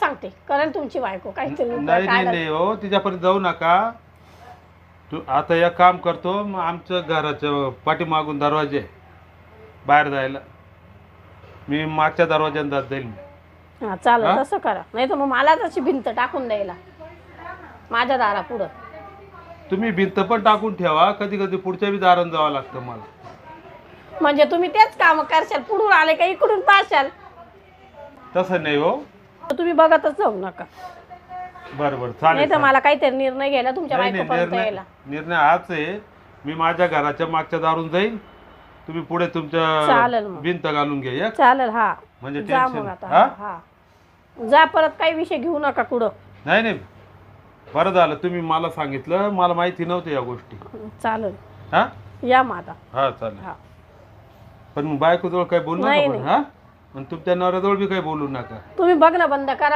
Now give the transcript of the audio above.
सांगते करेन तुमची बायको काहीतरी उपाय नाही नाही काढेल. नाही हो तिच्यापर्यंत जाऊ नका. तू आता एक काम करतो, मग आमच्या घराच्या पाठीमागून दरवाजे आहे, बाहेर जायला मी मागच्या दरवाज्यात जात जाईल. हा चालेल हा? तसं करा, नाही तर मग मला तशी भिंत टाकून द्यायला माझ्या दारा पुढं. तुम्ही भिंत पण टाकून ठेवा, कधी कधी पुढच्या बी दारात जावं लागतं मला. म्हणजे तुम्ही तेच काम करशाल, पुढून आले का इकडून पाशाल, तसं नाही हो. तर तुम्ही बघतच जाऊ नका. बरं बरं नाही चालेल तर मला काहीतरी निर्णय घ्यायला तुमच्या नाही, नाही, बायकोपर्यंत निर्णय यायला. निर्णय हाच आहे. मी माझ्या घराच्या मागच्या दारून जाईन, तुम्ही पुढे तुमच्या चालेल मग. भिंत घालून घ्या एक. चालेल हा. म्हणजे जा टेन्शन मग आता. हा? हा जा, परत काही विषय घेऊ नका कुठं. नाही नाही बरं झालं तुम्ही मला सांगितलं, मला माहिती नव्हतं या गोष्टी. चालेल हा या मग आता. हा चालेल. हा पण मग बायकोजवळ काही बोलू नाही, नका पण, नाही. हा आणि तुमच्या नवऱ्याजवळ बी काही बोलू नका. तुम्ही बघणं बंद करा.